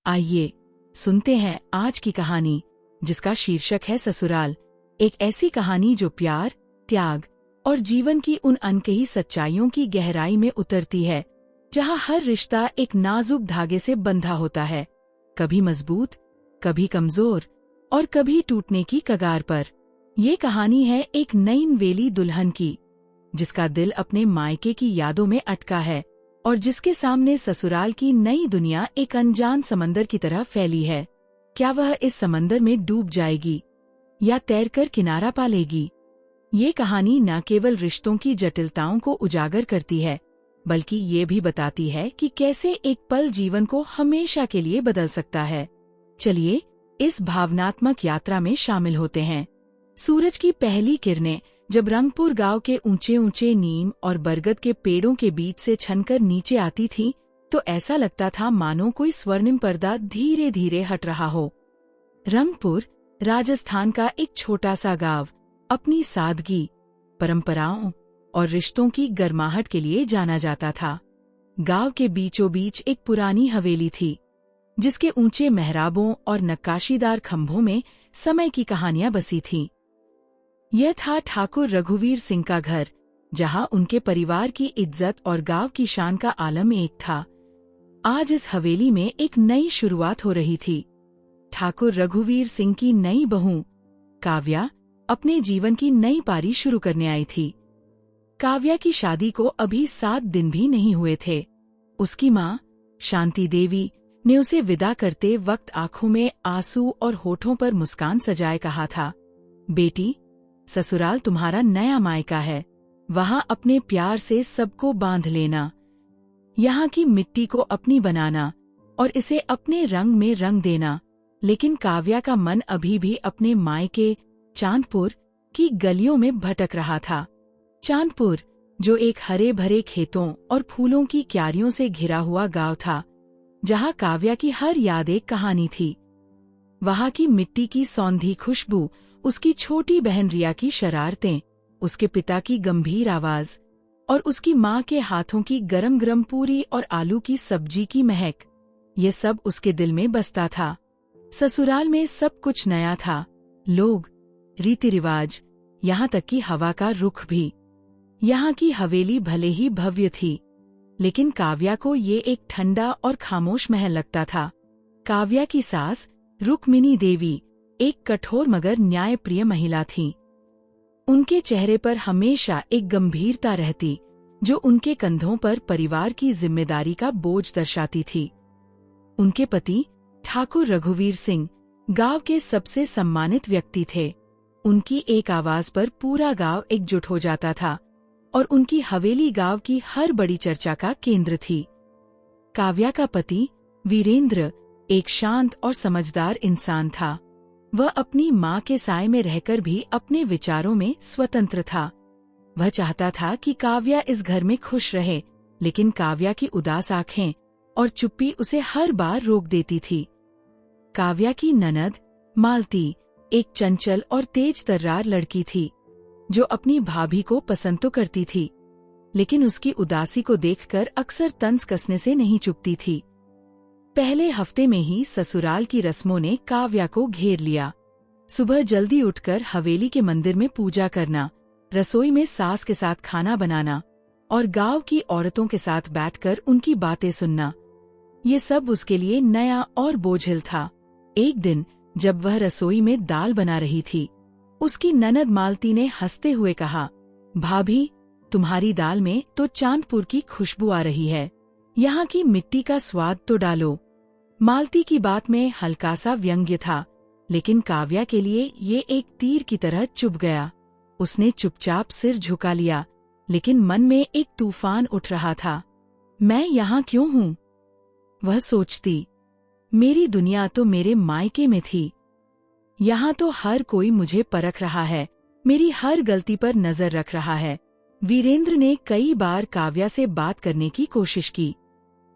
आइए सुनते हैं आज की कहानी, जिसका शीर्षक है ससुराल। एक ऐसी कहानी जो प्यार, त्याग और जीवन की उन अनकही सच्चाइयों की गहराई में उतरती है, जहां हर रिश्ता एक नाजुक धागे से बंधा होता है, कभी मजबूत, कभी कमजोर और कभी टूटने की कगार पर। ये कहानी है एक नई नवेली दुल्हन की, जिसका दिल अपने मायके की यादों में अटका है और जिसके सामने ससुराल की नई दुनिया एक अनजान समंदर की तरह फैली है। क्या वह इस समंदर में डूब जाएगी या तैरकर किनारा पा लेगी? ये कहानी न केवल रिश्तों की जटिलताओं को उजागर करती है, बल्कि ये भी बताती है कि कैसे एक पल जीवन को हमेशा के लिए बदल सकता है। चलिए इस भावनात्मक यात्रा में शामिल होते हैं। सूरज की पहली किरणें जब रंगपुर गांव के ऊंचे ऊंचे नीम और बरगद के पेड़ों के बीच से छनकर नीचे आती थी, तो ऐसा लगता था मानो कोई स्वर्णिम पर्दा धीरे धीरे हट रहा हो। रंगपुर राजस्थान का एक छोटा सा गांव अपनी सादगी, परंपराओं और रिश्तों की गर्माहट के लिए जाना जाता था। गांव के बीचों बीच एक पुरानी हवेली थी, जिसके ऊंचे मेहराबों और नक्काशीदार खंभों में समय की कहानियां बसी थीं। यह था ठाकुर रघुवीर सिंह का घर, जहां उनके परिवार की इज्जत और गांव की शान का आलम एक था। आज इस हवेली में एक नई शुरुआत हो रही थी। ठाकुर रघुवीर सिंह की नई बहू काव्या अपने जीवन की नई पारी शुरू करने आई थी। काव्या की शादी को अभी 7 दिन भी नहीं हुए थे। उसकी माँ शांति देवी ने उसे विदा करते वक्त आंखों में आंसू और होठों पर मुस्कान सजाए कहा था, बेटी, ससुराल तुम्हारा नया मायका है। वहां अपने प्यार से सबको बांध लेना, यहाँ की मिट्टी को अपनी बनाना और इसे अपने रंग में रंग देना। लेकिन काव्या का मन अभी भी अपने मायके चांदपुर की गलियों में भटक रहा था। चांदपुर, जो एक हरे भरे खेतों और फूलों की क्यारियों से घिरा हुआ गांव था, जहां काव्या की हर याद एक कहानी थी। वहां की मिट्टी की सौंधी खुशबू, उसकी छोटी बहन रिया की शरारतें, उसके पिता की गंभीर आवाज और उसकी माँ के हाथों की गरम गरम पूरी और आलू की सब्जी की महक, ये सब उसके दिल में बसता था। ससुराल में सब कुछ नया था, लोग, रीति रिवाज, यहाँ तक कि हवा का रुख भी। यहाँ की हवेली भले ही भव्य थी, लेकिन काव्या को ये एक ठंडा और खामोश महल लगता था। काव्या की सास रुक्मिणी देवी एक कठोर मगर न्यायप्रिय महिला थी। उनके चेहरे पर हमेशा एक गंभीरता रहती, जो उनके कंधों पर परिवार की जिम्मेदारी का बोझ दर्शाती थी। उनके पति ठाकुर रघुवीर सिंह गांव के सबसे सम्मानित व्यक्ति थे। उनकी एक आवाज पर पूरा गांव एकजुट हो जाता था और उनकी हवेली गांव की हर बड़ी चर्चा का केंद्र थी। काव्या का पति वीरेंद्र एक शांत और समझदार इंसान था। वह अपनी माँ के साए में रहकर भी अपने विचारों में स्वतंत्र था। वह चाहता था कि काव्या इस घर में खुश रहे, लेकिन काव्या की उदास आंखें और चुप्पी उसे हर बार रोक देती थी। काव्या की ननद मालती एक चंचल और तेज तर्रार लड़की थी, जो अपनी भाभी को पसंद तो करती थी, लेकिन उसकी उदासी को देखकर अक्सर तंज कसने से नहीं चुकती थी। पहले हफ्ते में ही ससुराल की रस्मों ने काव्या को घेर लिया। सुबह जल्दी उठकर हवेली के मंदिर में पूजा करना, रसोई में सास के साथ खाना बनाना और गांव की औरतों के साथ बैठकर उनकी बातें सुनना, ये सब उसके लिए नया और बोझिल था। एक दिन जब वह रसोई में दाल बना रही थी, उसकी ननद मालती ने हंसते हुए कहा, भाभी, तुम्हारी दाल में तो चांदपुर की खुशबू आ रही है, यहाँ की मिट्टी का स्वाद तो डालो। मालती की बात में हल्का सा व्यंग्य था, लेकिन काव्या के लिए ये एक तीर की तरह चुभ गया। उसने चुपचाप सिर झुका लिया, लेकिन मन में एक तूफान उठ रहा था। मैं यहाँ क्यों हूँ? वह सोचती। मेरी दुनिया तो मेरे मायके में थी। यहाँ तो हर कोई मुझे परख रहा है, मेरी हर गलती पर नजर रख रहा है। वीरेंद्र ने कई बार काव्या से बात करने की कोशिश की।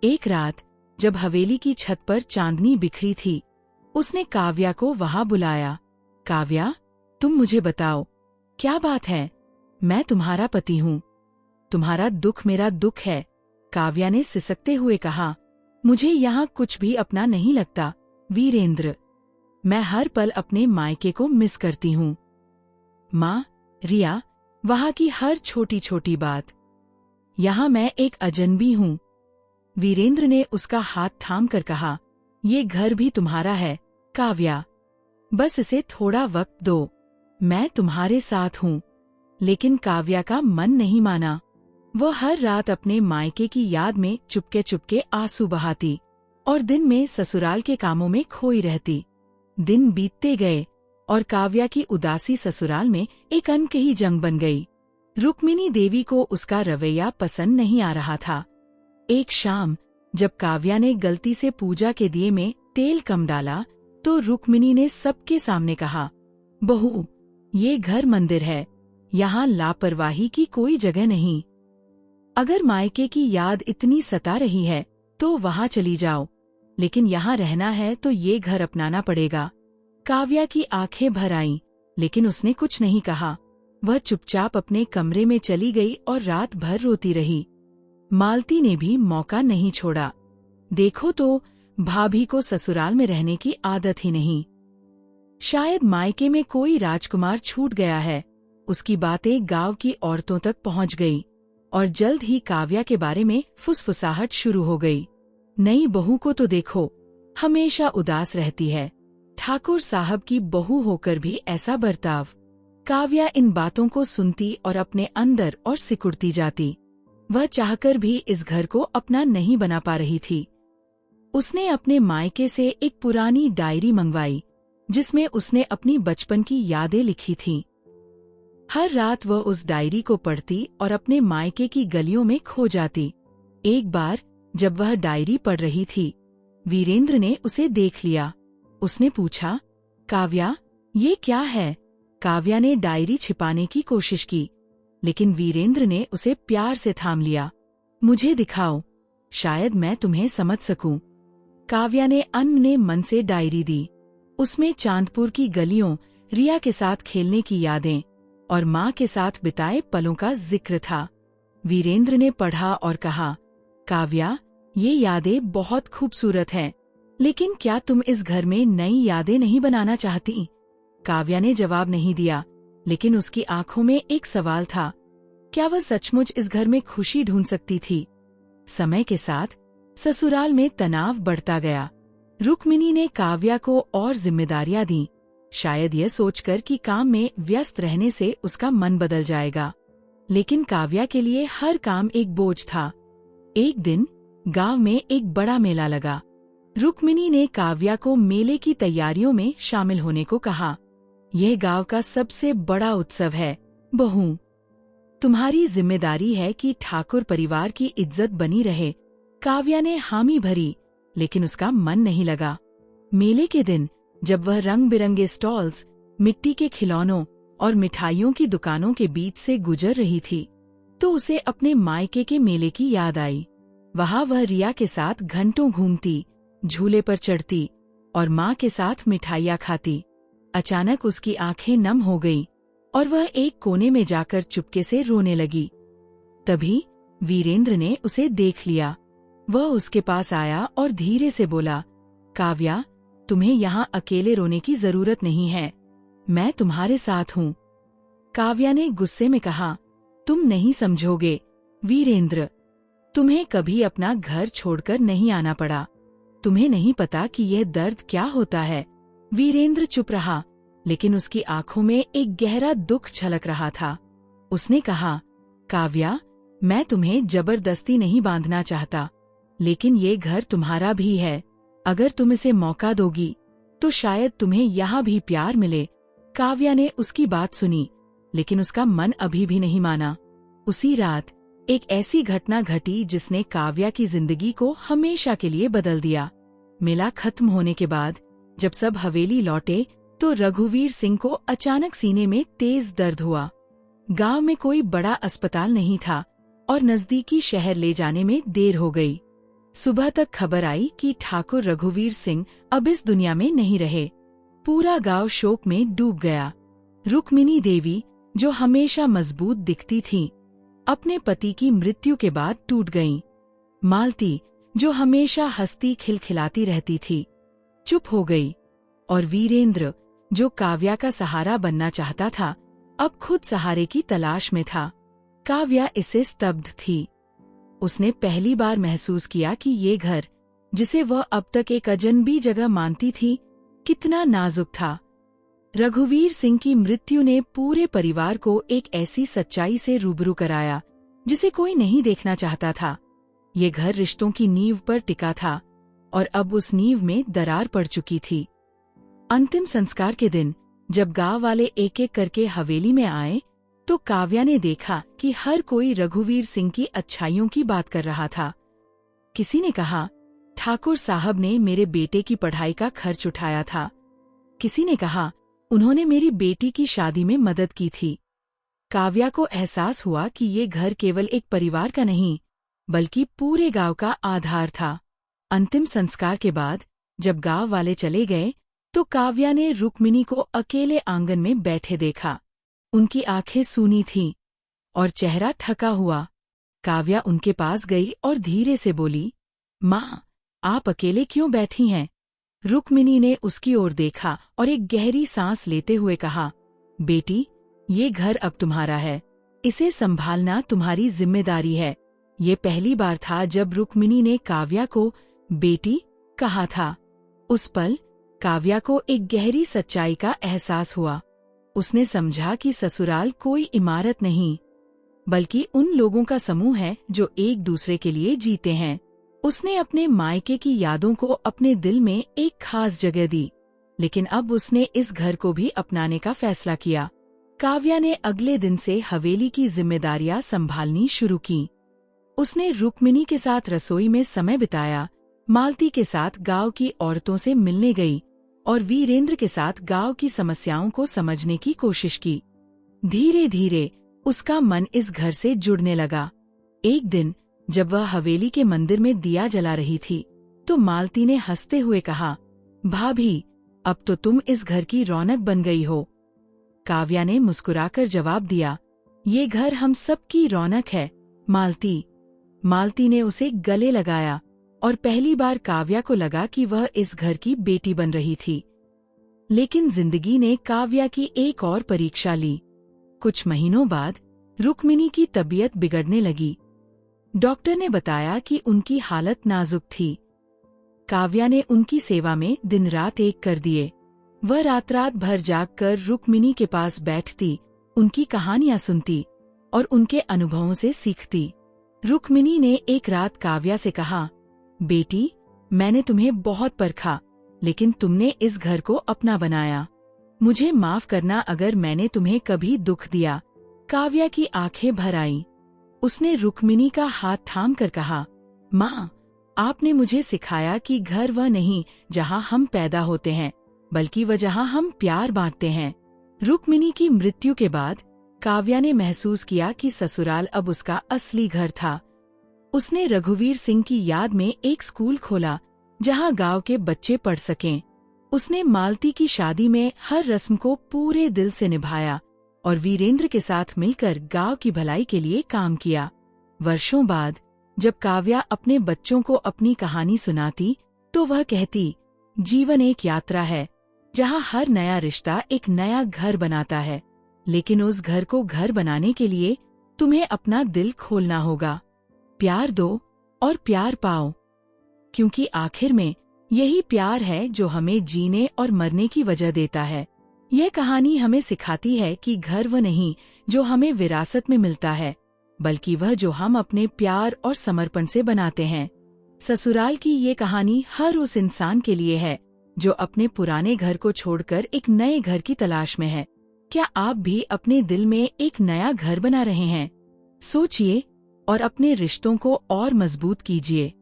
एक रात जब हवेली की छत पर चांदनी बिखरी थी, उसने काव्या को वहां बुलाया। काव्या, तुम मुझे बताओ, क्या बात है? मैं तुम्हारा पति हूँ। तुम्हारा दुख मेरा दुख है, काव्या ने सिसकते हुए कहा। मुझे यहाँ कुछ भी अपना नहीं लगता, वीरेंद्र। मैं हर पल अपने मायके को मिस करती हूँ। माँ, रिया, वहाँ की हर छोटी छोटी बात। यहाँ मैं एक अजनबी हूँ। वीरेंद्र ने उसका हाथ थाम कर कहा, ये घर भी तुम्हारा है, काव्या। बस इसे थोड़ा वक्त दो, मैं तुम्हारे साथ हूँ। लेकिन काव्या का मन नहीं माना। वो हर रात अपने मायके की याद में चुपके चुपके आंसू बहाती और दिन में ससुराल के कामों में खोई रहती। दिन बीतते गए और काव्या की उदासी ससुराल में एक अनकही जंग बन गई। रुक्मिणी देवी को उसका रवैया पसंद नहीं आ रहा था। एक शाम जब काव्या ने गलती से पूजा के दिए में तेल कम डाला तो रुक्मिणी ने सबके सामने कहा, बहू, ये घर मंदिर है, यहाँ लापरवाही की कोई जगह नहीं। अगर मायके की याद इतनी सता रही है तो वहाँ चली जाओ, लेकिन यहाँ रहना है तो ये घर अपनाना पड़ेगा। काव्या की आंखें भर आईं, लेकिन उसने कुछ नहीं कहा। वह चुपचाप अपने कमरे में चली गई और रात भर रोती रही। मालती ने भी मौका नहीं छोड़ा। देखो तो, भाभी को ससुराल में रहने की आदत ही नहीं। शायद मायके में कोई राजकुमार छूट गया है। उसकी बातें गांव की औरतों तक पहुंच गई और जल्द ही काव्या के बारे में फुसफुसाहट शुरू हो गई। नई बहू को तो देखो, हमेशा उदास रहती है। ठाकुर साहब की बहू होकर भी ऐसा बर्ताव। काव्या इन बातों को सुनती और अपने अंदर और सिकुड़ती जाती। वह चाहकर भी इस घर को अपना नहीं बना पा रही थी। उसने अपने मायके से एक पुरानी डायरी मंगवाई जिसमें उसने अपनी बचपन की यादें लिखी थीं। हर रात वह उस डायरी को पढ़ती और अपने मायके की गलियों में खो जाती। एक बार जब वह डायरी पढ़ रही थी, वीरेंद्र ने उसे देख लिया। उसने पूछा, काव्या, ये क्या है? काव्या ने डायरी छिपाने की कोशिश की, लेकिन वीरेंद्र ने उसे प्यार से थाम लिया। मुझे दिखाओ, शायद मैं तुम्हें समझ सकूं। काव्या ने अन्य मन से डायरी दी। उसमें चांदपुर की गलियों, रिया के साथ खेलने की यादें और माँ के साथ बिताए पलों का जिक्र था। वीरेंद्र ने पढ़ा और कहा, काव्या, ये यादें बहुत खूबसूरत हैं, लेकिन क्या तुम इस घर में नई यादें नहीं बनाना चाहती? काव्या ने जवाब नहीं दिया, लेकिन उसकी आंखों में एक सवाल था। क्या वह सचमुच इस घर में खुशी ढूंढ सकती थी? समय के साथ ससुराल में तनाव बढ़ता गया। रुक्मिणी ने काव्या को और जिम्मेदारियां दी, शायद यह सोचकर कि काम में व्यस्त रहने से उसका मन बदल जाएगा। लेकिन काव्या के लिए हर काम एक बोझ था। एक दिन गांव में एक बड़ा मेला लगा। रुक्मिणी ने काव्या को मेले की तैयारियों में शामिल होने को कहा। यह गांव का सबसे बड़ा उत्सव है, बहू। तुम्हारी जिम्मेदारी है कि ठाकुर परिवार की इज्जत बनी रहे। काव्या ने हामी भरी, लेकिन उसका मन नहीं लगा। मेले के दिन जब वह रंग बिरंगे स्टॉल्स, मिट्टी के खिलौनों और मिठाइयों की दुकानों के बीच से गुजर रही थी, तो उसे अपने मायके के मेले की याद आई। वहाँ वह रिया के साथ घंटों घूमती, झूले पर चढ़ती और माँ के साथ मिठाइयाँ खाती। अचानक उसकी आंखें नम हो गई और वह एक कोने में जाकर चुपके से रोने लगी। तभी वीरेंद्र ने उसे देख लिया। वह उसके पास आया और धीरे से बोला, काव्या, तुम्हें यहाँ अकेले रोने की जरूरत नहीं है, मैं तुम्हारे साथ हूँ। काव्या ने गुस्से में कहा, तुम नहीं समझोगे वीरेंद्र, तुम्हें कभी अपना घर छोड़कर नहीं आना पड़ा। तुम्हें नहीं पता कि यह दर्द क्या होता है। वीरेंद्र चुप रहा, लेकिन उसकी आंखों में एक गहरा दुख झलक रहा था। उसने कहा, काव्या, मैं तुम्हें जबरदस्ती नहीं बांधना चाहता, लेकिन ये घर तुम्हारा भी है। अगर तुम इसे मौका दोगी तो शायद तुम्हें यहाँ भी प्यार मिले। काव्या ने उसकी बात सुनी, लेकिन उसका मन अभी भी नहीं माना। उसी रात एक ऐसी घटना घटी जिसने काव्या की जिंदगी को हमेशा के लिए बदल दिया। मेला खत्म होने के बाद जब सब हवेली लौटे तो रघुवीर सिंह को अचानक सीने में तेज दर्द हुआ। गांव में कोई बड़ा अस्पताल नहीं था और नजदीकी शहर ले जाने में देर हो गई। सुबह तक खबर आई कि ठाकुर रघुवीर सिंह अब इस दुनिया में नहीं रहे। पूरा गांव शोक में डूब गया। रुक्मिणी देवी, जो हमेशा मजबूत दिखती थीं, अपने पति की मृत्यु के बाद टूट गईं। मालती, जो हमेशा हंसती खिलखिलाती रहती थी, चुप हो गई, और वीरेंद्र, जो काव्या का सहारा बनना चाहता था, अब खुद सहारे की तलाश में था। काव्या इससे स्तब्ध थी। उसने पहली बार महसूस किया कि ये घर, जिसे वह अब तक एक अजनबी जगह मानती थी, कितना नाजुक था। रघुवीर सिंह की मृत्यु ने पूरे परिवार को एक ऐसी सच्चाई से रूबरू कराया जिसे कोई नहीं देखना चाहता था। ये घर रिश्तों की नींव पर टिका था, और अब उस नींव में दरार पड़ चुकी थी। अंतिम संस्कार के दिन जब गांव वाले एक एक करके हवेली में आए, तो काव्या ने देखा कि हर कोई रघुवीर सिंह की अच्छाइयों की बात कर रहा था। किसी ने कहा, ठाकुर साहब ने मेरे बेटे की पढ़ाई का खर्च उठाया था। किसी ने कहा, उन्होंने मेरी बेटी की शादी में मदद की थी। काव्या को एहसास हुआ कि ये घर केवल एक परिवार का नहीं, बल्कि पूरे गांव का आधार था। अंतिम संस्कार के बाद जब गांव वाले चले गए, तो काव्या ने रुक्मिणी को अकेले आंगन में बैठे देखा। उनकी आंखें सूनी थीं और चेहरा थका हुआ। काव्या उनके पास गई और धीरे से बोली, माँ, आप अकेले क्यों बैठी हैं? रुक्मिणी ने उसकी ओर देखा और एक गहरी सांस लेते हुए कहा, बेटी, ये घर अब तुम्हारा है। इसे संभालना तुम्हारी जिम्मेदारी है। ये पहली बार था जब रुक्मिणी ने काव्या को बेटी कहा था। उस पल काव्या को एक गहरी सच्चाई का एहसास हुआ। उसने समझा कि ससुराल कोई इमारत नहीं, बल्कि उन लोगों का समूह है जो एक दूसरे के लिए जीते हैं। उसने अपने मायके की यादों को अपने दिल में एक खास जगह दी, लेकिन अब उसने इस घर को भी अपनाने का फैसला किया। काव्या ने अगले दिन से हवेली की जिम्मेदारियां संभालनी शुरू की। उसने रुक्मिणी के साथ रसोई में समय बिताया, मालती के साथ गांव की औरतों से मिलने गई और वीरेंद्र के साथ गांव की समस्याओं को समझने की कोशिश की। धीरे धीरे उसका मन इस घर से जुड़ने लगा। एक दिन जब वह हवेली के मंदिर में दिया जला रही थी, तो मालती ने हंसते हुए कहा, भाभी, अब तो तुम इस घर की रौनक बन गई हो। काव्या ने मुस्कुराकर जवाब दिया, ये घर हम सबकी रौनक है, मालती। मालती ने उसे गले लगाया और पहली बार काव्या को लगा कि वह इस घर की बेटी बन रही थी। लेकिन जिंदगी ने काव्या की एक और परीक्षा ली। कुछ महीनों बाद रुक्मिणी की तबीयत बिगड़ने लगी। डॉक्टर ने बताया कि उनकी हालत नाजुक थी। काव्या ने उनकी सेवा में दिन रात एक कर दिए। वह रात रात भर जागकर रुक्मिणी के पास बैठती, उनकी कहानियां सुनती और उनके अनुभवों से सीखती। रुक्मिणी ने एक रात काव्या से कहा, बेटी, मैंने तुम्हें बहुत परखा, लेकिन तुमने इस घर को अपना बनाया। मुझे माफ करना अगर मैंने तुम्हें कभी दुख दिया। काव्या की आंखें भर आईं। उसने रुक्मिणी का हाथ थाम कर कहा, माँ, आपने मुझे सिखाया कि घर वह नहीं जहाँ हम पैदा होते हैं, बल्कि वह जहाँ हम प्यार बांटते हैं। रुक्मिणी की मृत्यु के बाद काव्या ने महसूस किया कि ससुराल अब उसका असली घर था। उसने रघुवीर सिंह की याद में एक स्कूल खोला जहां गांव के बच्चे पढ़ सकें। उसने मालती की शादी में हर रस्म को पूरे दिल से निभाया और वीरेंद्र के साथ मिलकर गांव की भलाई के लिए काम किया। वर्षों बाद जब काव्या अपने बच्चों को अपनी कहानी सुनाती, तो वह कहती, जीवन एक यात्रा है जहां हर नया रिश्ता एक नया घर बनाता है, लेकिन उस घर को घर बनाने के लिए तुम्हें अपना दिल खोलना होगा। प्यार दो और प्यार पाओ, क्योंकि आखिर में यही प्यार है जो हमें जीने और मरने की वजह देता है। यह कहानी हमें सिखाती है कि घर वह नहीं जो हमें विरासत में मिलता है, बल्कि वह जो हम अपने प्यार और समर्पण से बनाते हैं। ससुराल की ये कहानी हर उस इंसान के लिए है जो अपने पुराने घर को छोड़कर एक नए घर की तलाश में है। क्या आप भी अपने दिल में एक नया घर बना रहे हैं? सोचिए और अपने रिश्तों को और मजबूत कीजिए।